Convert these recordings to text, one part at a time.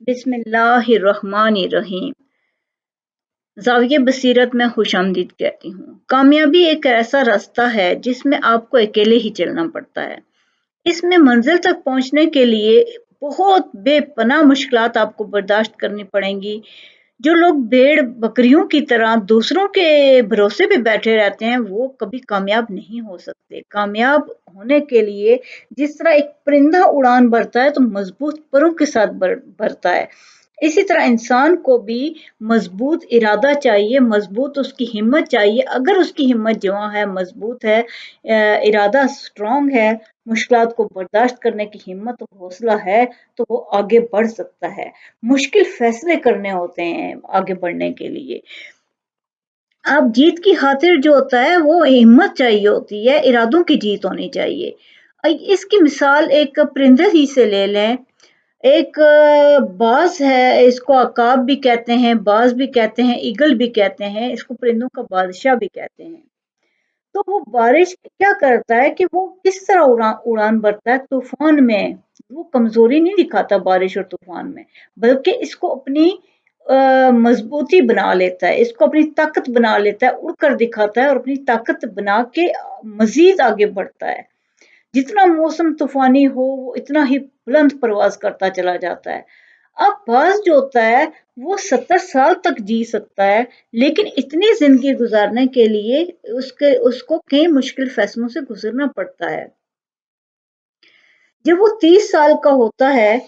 बिस्मिल्लाहिर्रहमानिर्रहीम। ज़ाविये बसीरत में खुशामदीद कहती हूँ। कामयाबी एक ऐसा रास्ता है जिसमें आपको अकेले ही चलना पड़ता है। इसमें मंजिल तक पहुँचने के लिए बहुत बेपनाह मुश्किलात आपको बर्दाश्त करनी पड़ेंगी। जो लोग भेड़ बकरियों की तरह दूसरों के भरोसे पे बैठे रहते हैं, वो कभी कामयाब नहीं हो सकते। कामयाब होने के लिए जिस तरह एक परिंदा उड़ान भरता है तो मजबूत परों के साथ भरता है, इसी तरह इंसान को भी मजबूत इरादा चाहिए, मजबूत उसकी हिम्मत चाहिए। अगर उसकी हिम्मत जवां है, मजबूत है, इरादा स्ट्रांग है, मुश्किलात को बर्दाश्त करने की हिम्मत और हौसला है, तो वो आगे बढ़ सकता है। मुश्किल फैसले करने होते हैं आगे बढ़ने के लिए। अब जीत की खातिर जो होता है वो हिम्मत चाहिए होती है, इरादों की जीत होनी चाहिए। इसकी मिसाल एक परिंदे ही से ले लें। एक बाज है, इसको अकाब भी कहते हैं, बाज भी कहते हैं, ईगल भी कहते हैं, इसको परिंदों का बादशाह भी कहते हैं। तो वो बारिश क्या करता है कि वो किस तरह उड़ान भरता है तूफान में। वो कमजोरी नहीं दिखाता बारिश और तूफान में, बल्कि इसको अपनी मजबूती बना लेता है, इसको अपनी ताकत बना लेता है, उड़कर दिखाता है और अपनी ताकत बना के मजीद आगे बढ़ता है। जितना मौसम तूफानी हो वो इतना ही बुलंद परवाज करता चला जाता है। अब बाज जो होता है वो 70 साल तक जी सकता है, लेकिन इतनी जिंदगी गुजारने के लिए उसको कई मुश्किल फैसलों से गुजरना पड़ता है। जब वो 30 साल का होता है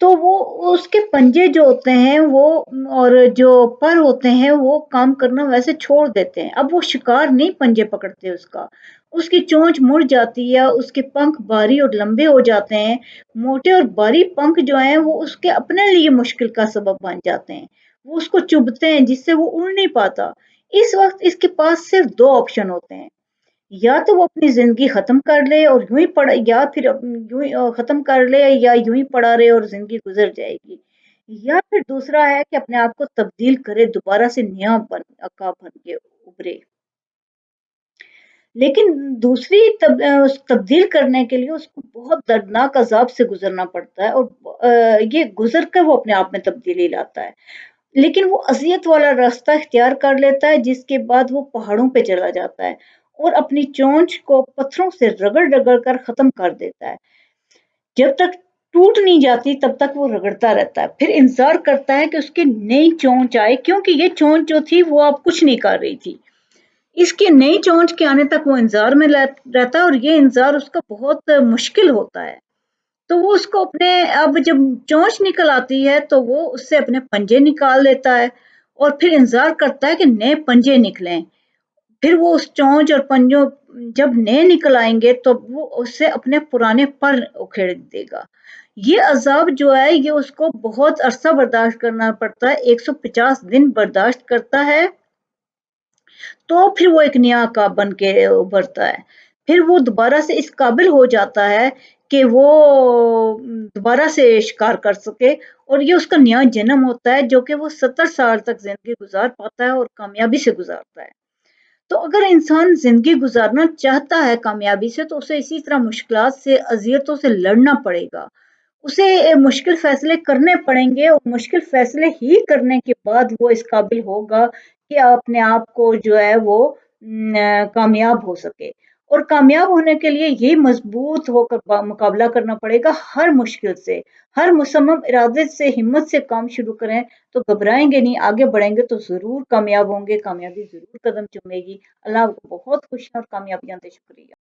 तो वो उसके पंजे जो होते हैं वो और जो पर होते हैं वो काम करना वैसे छोड़ देते हैं। अब वो शिकार नहीं पंजे पकड़ते उसका, उसकी चोंच मुड़ जाती है, उसके पंख भारी और लंबे हो जाते हैं। मोटे और भारी पंख जो हैं वो उसके अपने लिए मुश्किल का सबब बन जाते हैं, वो उसको चुभते हैं जिससे वो उड़ नहीं पाता। इस वक्त इसके पास सिर्फ दो ऑप्शन होते हैं, या तो वो अपनी जिंदगी खत्म कर ले और यूं ही पड़ा, या फिर यूं ही खत्म कर ले, या यूं ही पड़ा रहे और जिंदगी गुजर जाएगी। या फिर दूसरा है कि अपने आप को तब्दील करे, दोबारा से नया बन के उभरे। लेकिन दूसरी उस तब्दील करने के लिए उसको बहुत दर्दनाक अजाब से गुजरना पड़ता है, और ये गुजर कर वो अपने आप में तब्दीली लाता है। लेकिन वो अज़ियत वाला रास्ता इख्तियार कर लेता है, जिसके बाद वो पहाड़ों पे चला जाता है और अपनी चोंच को पत्थरों से रगड़-रगड़ कर ख़त्म कर देता है। जब तक टूट नहीं जाती तब तक वो रगड़ता रहता है। फिर इंतज़ार करता है कि उसकी नई चोंच आए, क्योंकि ये चोंच जो थी वो अब कुछ नहीं कर रही थी। इसकी नई चोंच के आने तक वो इंतज़ार में रहता है, और ये इंतज़ार उसका बहुत मुश्किल होता है। तो वो उसको अपने, अब जब चोंच निकल आती है तो वो उससे अपने पंजे निकाल लेता है और फिर इंतजार करता है कि नए पंजे निकलें। फिर वो उस चोंच और पंजों जब नए निकल आएंगे तो वो उससे अपने पुराने पर उखेड़ देगा। ये अजाब जो है ये उसको बहुत अरसा बर्दाश्त करना पड़ता है, 150 दिन बर्दाश्त करता है, तो फिर वो एक नया काब बन के उभरता है। फिर वो दोबारा से इस काबिल हो जाता है कि वो दोबारा से शिकार कर सके, और ये उसका नया जन्म होता है जो कि वो 70 साल तक जिंदगी गुजार पाता है और कामयाबी से गुजारता है। तो अगर इंसान जिंदगी गुजारना चाहता है कामयाबी से, तो उसे इसी तरह मुश्किलात से, अजियतों से लड़ना पड़ेगा। उसे मुश्किल फैसले करने पड़ेंगे, और मुश्किल फैसले ही करने के बाद वो इस काबिल होगा कि अपने आप को जो है वो कामयाब हो सके। और कामयाब होने के लिए ये मजबूत होकर मुकाबला करना पड़ेगा हर मुश्किल से। हर मुसम्मम इरादे से, हिम्मत से काम शुरू करें तो घबराएंगे नहीं, आगे बढ़ेंगे तो जरूर कामयाब होंगे, कामयाबी जरूर कदम चूमेगी। अल्लाह आपको बहुत खुशियां और कामयाबियां दे। शुक्रिया।